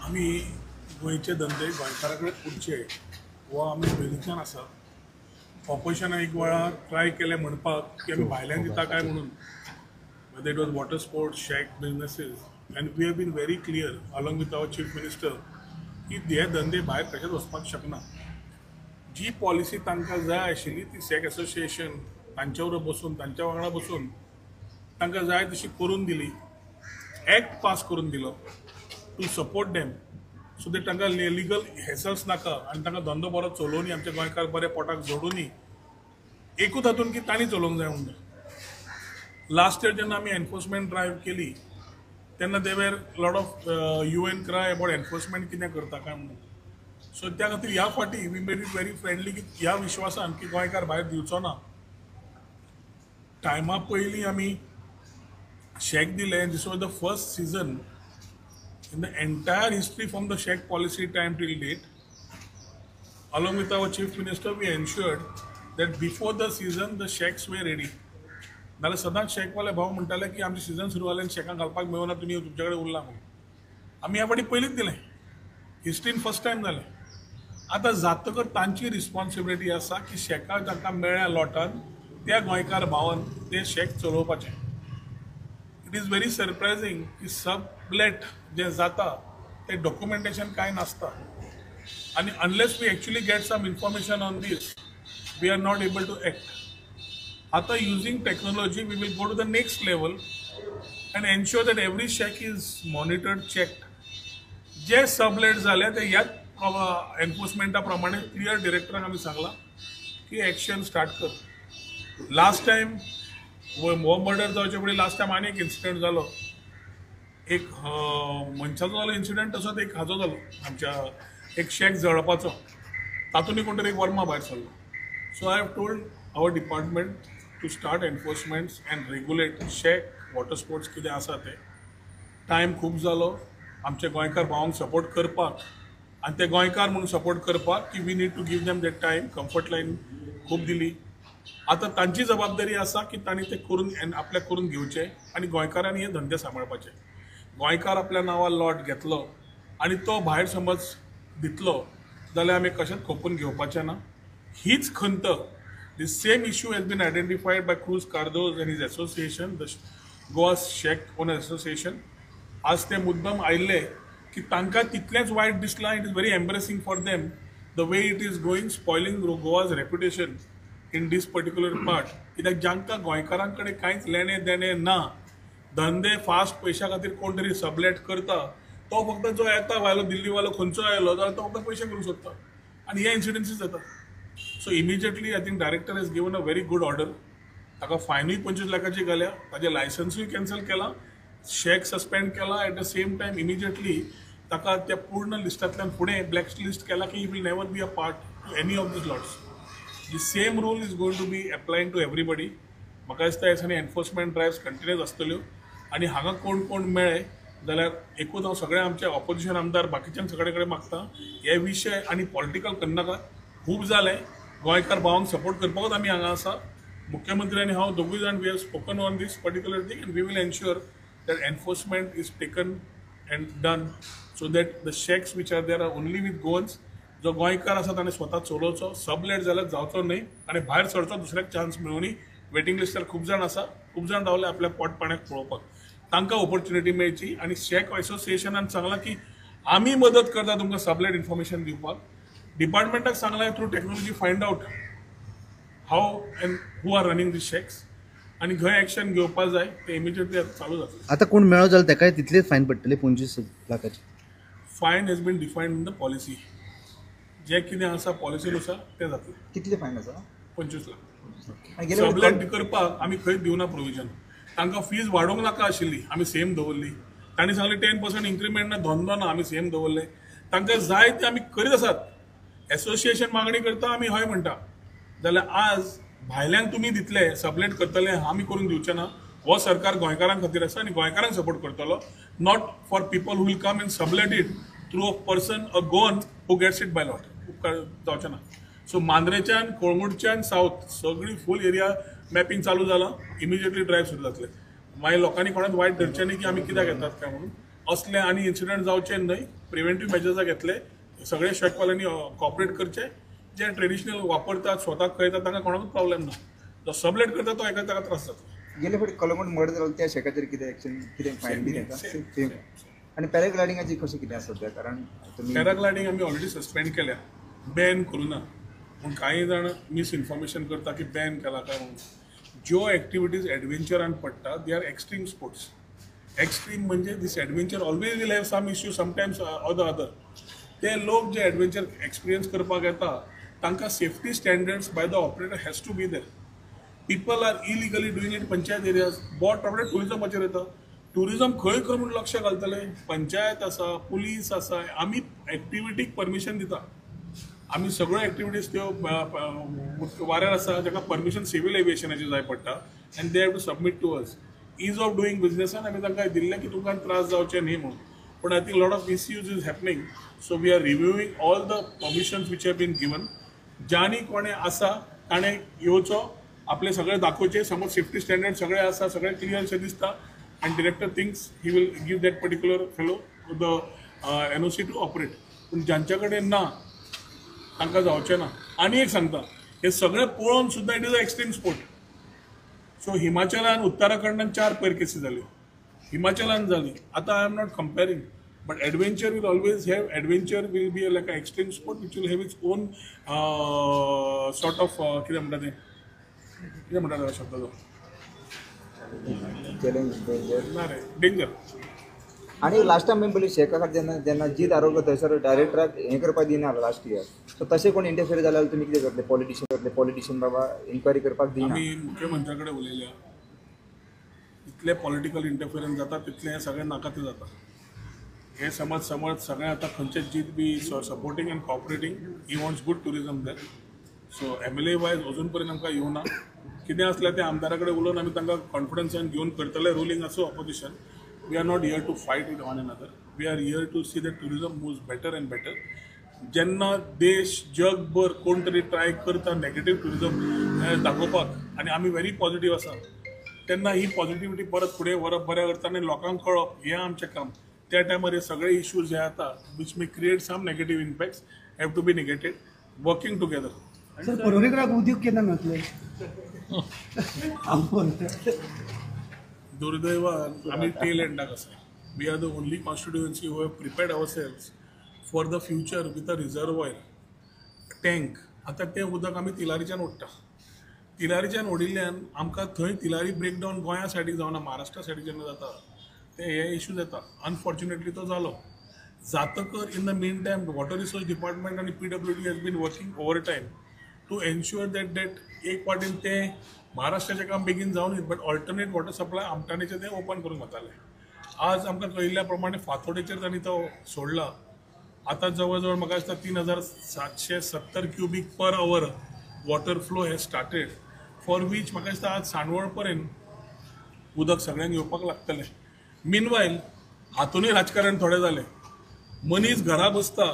आम्ही गोंयचे धंदे गोंयकारा कडेन उरचे हो आमी पयलींच्यान आसा. ऑपोजिशनान एक वेळार ट्राय केलें म्हणपाक की आमी भायल्यान दिता काय म्हणून, whether it was water sports, shack businesses, and we have been very clear along with our chief minister की हे धंदे भायर कशेंच वचपाक शकना. जी पॉलिसी तांकां जाय आशिल्ली ती शेक एसोसिएशन तांच्या बरोबर बसून तांच्या वांगडा बसून तांकां जाय तशी करून दिली. एक्ट पास करून दिलो to support them so that तांकां लिगल हेसल्स नाका आनी तांकां धंदो बरो चलोवनी आमच्या गोंयकार बरे पोटाक जोडूनी एकूच हातून की तांणी चलोवंक जाय म्हणून. लास्ट इयर जेन्ना आमी एनफोर्समेंट ड्रायव्ह केली तेन्ना they were lot of UN cry about enforcement कितें करता काय म्हणून. सो त्या खातीर ह्या फाटी we made it very friendly की ह्या विश्वासान की गोंयकार भायर दिवचो ना. टायमा पयलीं आमी शेक दिले. This was the first season in the entire history from the Sheikh policy time till date. Along with our chief minister, we ensured that before the season the Sheikhs were ready. नाल्यार सदांच शेकवाले भाव म्हणटाले की आमचे season सुरू जालें शेकां घालपाक मेळना तुमी तुमचे कडेन उरला म्हणून. आमी ह्या फाटी पयलींच दिलें. हिस्ट्रीन फर्स्ट टायम जालें. आतां जातकर तांची रिस्पॉन्सिबिलिटी आसा की शेकां जांकां मेळ्ळ्या लॉटान त्या गोंयकार भावान ते शेक चलोवपाचें. इट इज व्हेरी सरप्रायझींग की सबलेट जे जाता ते डॉक्युमेंटेशन काय नासता आणि unless we actually get some information on this we are not able to act. आता using technology we will go to the next level and ensure that every shack is monitored checked. जे sublet जाले ते ह्याच एनफोर्समेंटा प्रमाणे clear डिरेक्टराक आमी सांगला की action start कर. लास्ट टायम हो मर्डर जावचे पयलीं लास्ट टायम आनी एक इन्सिडंट जालो. एक मनशाचो जालो इन्सिडंट तसोच एक हाजो जालो आमच्या एक शेक जळपाचो. तातूंतय कोण तरी एक वर्मा भायर सरलो. So I have told our department to start enforcements and regulate shack water sports कितें आसा ते. टायम खूब जालो आमचे गोंयकार भावांक सपोर्ट करपाक आनी ते गोंयकार म्हणून सपोर्ट करपाक की we need to give them that time. Comfort लायन खूब दिली. आता तांची जबाबदारी आसा की तांणी ते करून आपल्याक करून घेवचे आनी गोंयकारांनी हे धंदे सांबाळपाचे. गोंयकार आपल्या नांवार लॉट घेतलो आनी तो भायर समज दितलो जाल्यार आमी कशेंच खोपून घेवपाचें ना. हीच खंत the same issue has been identified by Cruz Cardozo and his association the Goa shack owner association. आज ते मुद्दम आयिल्ले की तांकां तितलेंच वायट दिसलां. It is very embarrassing for them the way it is going spoiling Goa's reputation in this particular part. कित्याक जांकां गोंयकारां कडेन कांयच लेणें देणें ना, धंदे फास्ट पयशा खातीर कोण तरी सबलेट करता, तो फक्त जो येता वायलो दिल्लीवालो खंयचो आयलो जाल्यार तो फक्त पयशे करूंक सोदता आनी हे इन्सिडंसीस जाता. So immediately I think director has given a very good order. ताका फायनूय 25 लाखाची घाल्या, ताजें लायसन्सूय कॅन्सल केलां, शेक सस्पेंड केला. At the same time immediately ताका त्या पूर्ण लिस्टांतल्यान फुडें ब्लॅक लिस्ट केला की he will never be a part to any of these lots. The same rule is going to be applying to everybody. म्हाका दिसता ह्या दिसांनी एनफोर्समेंट ड्रायव्स कंटिन्यूस आसतल्यो आनी हांगा कोण कोण मेळ्ळे जाल्यार एकूच हांव सगळे आमचे ऑपोजिशन आमदार बाकीच्यांक सगळे कडेन मागता हे विशय आनी पॉलिटिकल करनाका. खूब जालें. गोंयकार भावांक सपोर्ट करपाकूच आमी हांगा आसा. मुख्यमंत्री आनी हांव दोगूय जाण we have spoken on these particular thing and we will ensure that enforcement is taken and done so that the shacks which are there are only with Goans. जो गोंयकार आसा ताणें स्वता चलोवचो, सबलेट जाल्यार जावचो न्हय आनी भायर सरचो दुसऱ्याक चान्स मेळुनी. वेटिंग लिस्टार खूब जाण आसा, खूब जाण रावले आपल्या पोट पाण्याक पळोवपाक. तांकां ऑपॉर्च्युनिटी मेळची आनी शेक एसोसिएशनान सांगलां की आमी मदत करता तुमकां सबलेट इन्फॉर्मेशन दिवपाक. डिपार्टमेंटाक सांगलां through technology find out how and who are running these shacks आनी खंय एक्शन घेवपाक जाय ते इमिजिएटली चालू जातलें. आतां कोण मेळ्ळो जाल्यार ताकाय तितलेच फायन पडटले 25 लाखाची. Fine has been defined in the policy. जे कितें आसा पॉलिसीनुसार ते जातलें. कितले फायन आसा? 25 लाख. सबलेट करपाक आमी खंय दिवना प्रोविजन. तांकां फीज वाडोवंक नाका आशिल्ली, आमी सेम दवरली. तांणी सांगलें 10% इन्क्रिमेंट ना, धंदो ना, आमी सेम दवरले. तांकां जाय ते आमी करीत आसात. एसोसिएशन मागणी करता आमी हय म्हणटा जाल्यार आज भायल्यान तुमी दितले सबलेट करतले आमी करून दिवचे ना. हो सरकार गोंयकारां खातीर आसा आनी गोंयकारांक सपोर्ट करतलो. Not for people who will come and sublet it through a person a Goan who gets it by lot. जावचें ना. सो मांद्रेच्यान कोळंगूटच्यान सावथ सगळी फूल एरिया मॅपिंग चालू जालां. इमिजिएटली ड्रायव्ह सुरू जातले. मागीर लोकांनी कोणाक वायट धरचें न्ही की आमी कित्याक येतात काय म्हणून. असले आनी इन्सिडंट जावचे न्हय, प्रिव्हेंटीव मेजर्स घेतले, सगळे शेकवाल्यांनी कॉपरेट करचे, जे ट्रेडिशनल वापरतात स्वताक कळटा तांकां कोणाकूच प्रॉब्लेम ना, जो सबलेट करता तो एका ताका त्रास जाता. गेले फावटी कलंगूट मर्डर जालो त्या शेकाचेर कितें एक्शन कितें फायन बी येता सेम. आनी पॅराग्लायडिंगाची कशें कितें आसा सद्या, कारण तुमी पॅराग्लायडिंग आमी ऑलरेडी सस्पेंड केल्या, बॅन करूं ना. पूण कांय जाण मिसइन्फॉर्मेशन करता की बॅन केला काय म्हणून. ज्यो एक्टिविटीज एडव्हेंचरान पडटा they are extreme sports. Extreme म्हणजे this adventure always will have some issue sometimes or the other. ते लोक जे एडव्हेंचर एक्सपिरियन्स करपाक येता तांकां safety standards by the operator has to be there. People are illegally doing it panchayat areas. Boat problem टुरिजमाचेर येता. Tourism खंय खंय म्हणून लक्ष घालतले, पंचायत आसा, पुलीस आसा, आमी एक्टिविटीक परमिशन दिता. आमी सगळ्यो एक्टिविटीज त्यो वाऱ्यार आसा जाका परमिशन सिवील एविएशनाची जाय पडटा and they have to submit to us. Ease of doing बिजनेसान आमी तांकां दिल्लें की तुमकां त्रास जावचे न्ही म्हणून. पूण I think lot of misuse is happening. So we are reviewing all the permissions which have been given. ज्यांनी कोणें आसा ताणें येवचो, आपले सगळे दाखोवचे. समज सेफ्टी स्टँडर्ड सगळे आसा, सगळे क्लियर अशें दिसता and director thinks he will give that particular fellow the NOC to operate. पूण ज्यांच्या कडेन ना तांकां जावचें ना. आनी एक सांगता, हे सगळे पळोवन सुद्दां it is a extreme sport. So हिमाचलान उत्तराखंडान 4 पयर केसी जाल्यो, हिमाचलान जाली. आतां I am not comparing, but adventure will always have, adventure will be like a extreme sport which will have its own sort of कितें म्हणटा तें, कितें म्हणटा तो शब्द तो, चॅलेंज डेंजर. ना रे, डेंजर. आनी लास्ट टायम पयली शेकाक जेन्ना जेन्ना जीत आरोग्य थंयसर डायरेक्टराक हें करपाक दिना लास्ट इयर. सो तशें कोण इंटरफियर जाल्यार तुमी कितें करतले? पॉलिटिशियन बाबा इन्क्वायरी करपाक दिना. आमी मुख्यमंत्र्या कडेन उलयल्या, इतले पॉलिटिकल इंटरफियरन्स जाता तितलें हें सगळें नाका तें जाता. हे समज सगळें आतां खंयचें जीत be supporting and cooperating, he wants good tourism there. So MLA wise अजून पर्यंत आमकां येवना. कितें आसल्यार तें आमदारा कडेन उलोवन आमी तांकां कॉन्फिडन्सान घेवन करतले, रुलींग आसूं opposition. We are not here to fight with one another. We are here to see that tourism moves better and better. जेन्ना देश जगभर कोण तरी ट्राय करता नेगेटीव टुरिजम दाखोवपाक आनी आमी व्हेरी पॉझिटीव आसा, तेन्ना ही पॉझिटिव्हिटी परत फुडें व्हरप, बऱ्या करता आनी लोकांक कळप हें आमचें काम. त्या टायमार हे सगळे इश्यूज जे येता which may create some negative impacts have to be negated, working together. Sir परवरीकराक उद्योग केन्ना मेळटले? दुर्दैवान आमी टेल एंडाक आसा. We are the only constituency who have prepared our cells for the future with a reservoir tank. आतां तें उदक आमी तिलारीच्यान ओडटा. तिलारीच्यान ओडिल्ल्यान आमकां थंय तिलारी ब्रेकडावन गोंया सायडीक जावना, महाराष्ट्रा सायडीक जेन्ना जाता ते हे इश्यूज येता. अनफॉर्च्युनेटली तो जालो. जातकर in the main time water resource department आनी PWD has been working over time to ensure that एक वाटेन तें महाराष्ट्राचें काम बेगीन जावन बट ऑल्टरनेट वॉटर सप्लाय आमटाणेचें तें ओपन करूंक वतालें. आज आमकां कळिल्ल्या प्रमाणे फातोडेचेर तांणी तो सोडला. आतां जवळ जवळ म्हाका दिसता 3770 cubic per hour water flow has started, for which म्हाका दिसता आज सांडवळ पर्यंत उदक सगळ्यांक येवपाक लागतलें. मिनवायल हातूनय राजकारण थोडें जालें. मनीस घरा बसता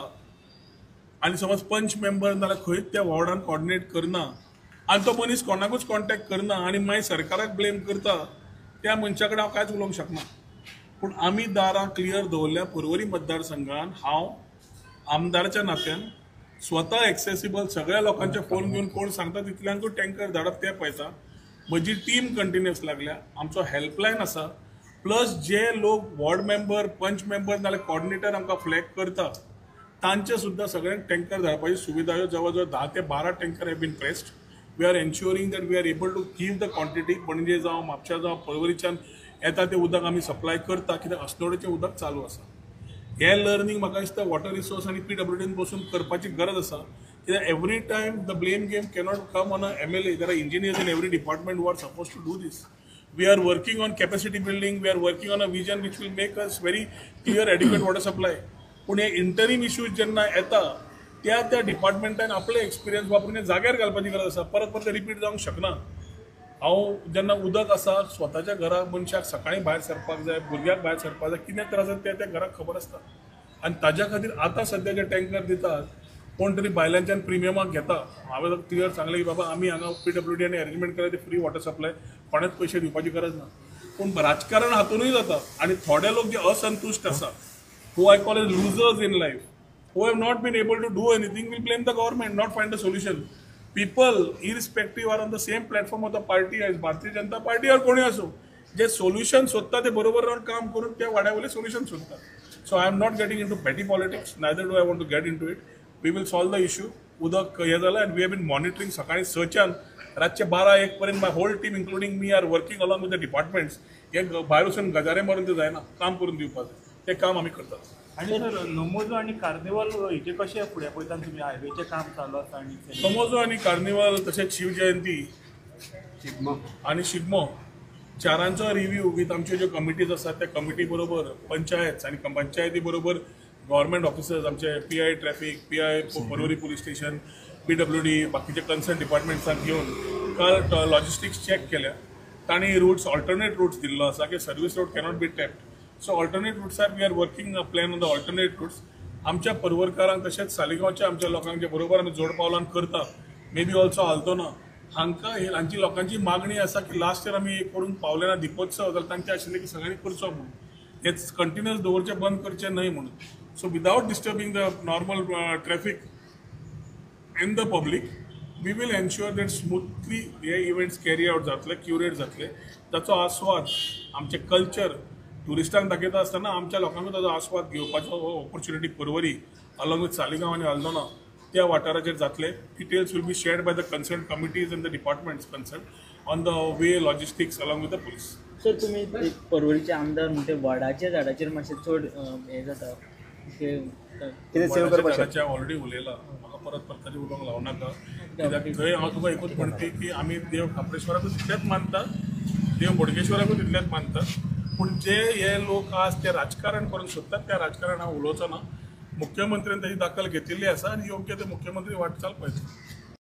आनी समज पंच मेंबर नाल्यार खंयच त्या वॉर्डान कॉर्डिनेट करना आनी तो मनीस कोणाकूच कॉन्टॅक्ट करना आनी मागीर सरकाराक ब्लेम करता, त्या मनशा कडेन हांव कांयच उलोवंक शकना. पूण आमी दारां क्लियर दवरल्या. पर्वरी मतदारसंघान हांव आमदाराच्या नात्यान स्वता एक्सेसिबल सगळ्या लोकांचे फोन घेवन कोण सांगता तितल्यांकूच टँकर धाडप ते पळयता. म्हजी टीम कंटिन्युअस लागल्या. आमचो हेल्पलायन आसा. प्लस जे लोक वॉर्ड मेंबर, पंच मेंबर नाल्यार कॉर्डिनेटर आमकां फ्लॅग करता तांचे सुद्दां सगळ्यांक टँकर धाडपाची सुविधा ह्यो जवळ जवळ 10 ते 12 tanker have been pressed. We are ensuring that we are able to give the quantity. Panaji जावं म्हापशा जावं पर्वरीच्यान येता तें उदक आमी सप्लाय करता, कित्याक अस्नोडेचें उदक चालू आसा. हे लर्निंग म्हाका दिसता वॉटर रिसोर्स आनी PWDन बसून करपाची गरज आसा. कित्याक every time the blame game cannot come on a MLA. There are engineers in every department who are suppose to do these. We are working on capacity building. We are working on a vision which will make us very clear adequate water supply. पूण हे interim issues जेन्ना येता त्या डिपार्टमेंटान आपले experience वापरून हे जाग्यार घालपाची गरज आसा. परत परत रिपीट जावंक शकना. हांव जेन्ना उदक आसा स्वताच्या घरा मनशाक सकाळीं भायर सरपाक जाय, भुरग्याक भायर सरपाक जाय, कितें त्रास जाता त्या घराक खबर आसता. आनी ताज्या खातीर आतां सद्या जे टँकर दितात कोण तरी भायल्यानच्यान प्रिमियमाक घेता. हांवें क्लियर सांगलें की बाबा आमी हांगा PWD अरेंजमेंट केल्या ते फ्री वॉटर सप्लाय, कोणेच पयशे दिवपाची गरज ना. पूण राजकारण हातूनय जाता आणि थोडे लोक जे असंतुश्ट आसा who I call as losers in life who have not been able to do anything will blame the government, not find a solution. People, irrespective, are on the same platform of the party as Bharatiya Janata Party or कोणी असो जे solution शोधता ते बरोबर राहून काम करून त्या वाड्यावले सोल्युशन शोधतात. So I am not getting in to petty politics, neither do I want to get in to it. We will solve the issue. उदक हे जालं and we have been monitoring. सकाळी 6च्यान रातचे 12-1 पर्यंत my whole team including me are working along with the departments. हे भायर वचून गजारे मारून ते जायना, काम करून दिवपाक ते काम आमी करतात. आणि सर नमोजो आणि कार्निवल हेचे कशे फुडें पळयता तुमी? हायवेचें काम चालू आसा आणि नमोजो आणि कार्निवल तशेंच शिवजयंती आणि शिगमो चारांचो रिव्ह्यू विथ आमच्यो ज्यो कमिटीज आसात त्या कमिटी बरोबर पंचायत आणि पंचायती बरोबर गव्हर्मेंट ऑफिसर्स आमचे PI traffic, PI Porvorim police station, PWD बाकीचे कन्सर्न डिपार्टमेंट्सांक घेवन काल लॉजिस्टिक्स चॅक केल्या. तांणी रूट्स ऑल्टरनेट रूट्स दिल्लो आसा की service road cannot be tapped. So alternate रूट्सार we are working a plan on the alternate routes. आमच्या परवरकारांक तशेंच सालिगांवच्या आमच्या लोकांक जे बरोबर आमी जोड पावलान करता, मे बी ऑल्सो आल्तोना हांकां हांची लोकांची मागणी आसा की लास्ट इयर आमी करून पावले ना दिपोत्सव, जाल्यार तांचे आशिल्ले की सगळ्यांनी करचो म्हणून. हेच कंटिन्युअस दवरचे बंद करचे न्हय म्हणून. So without disturbing the normal traffic in the public we will ensure that smoothly हे इव्हेंट्स कॅरी आउट जातले, क्युरेट जातले. ताचो आस्वाद आमचे कल्चर टुरिस्टांक दाखयता आसतना आमच्या लोकांकूय ताचो आस्वाद घेवपाचो opportunity Porvorim along with Saligao आनी आल्दोना त्या वाठाराचेर जातले. Details will be shared by the concern committees end the departments concern on the way logistics along with the police. Sir तुमी परवरीचे आमदार म्हणटे वडाच्या झाडाचेर मातशें चड हें जाता कितें सेव करपाक शकता? ऑलरेडी उलयला, म्हाका परत ताजेर उलोवंक लावनाका. कित्याक थंय हांव तुका एकूच म्हणटी की आमी देव खापरेश्वराकूय तितलेंच मानता, देव बोडगेश्वराकूय तितलेंच मानता. पूण जे हे लोक आज ते राजकारण करून सोदतात त्या राजकारण हांव उलोवचो ना. मुख्यमंत्र्यान ताची दखल घेतिल्ली आसा आनी योग्य ते मुख्यमंत्री वाटचाल पळयता.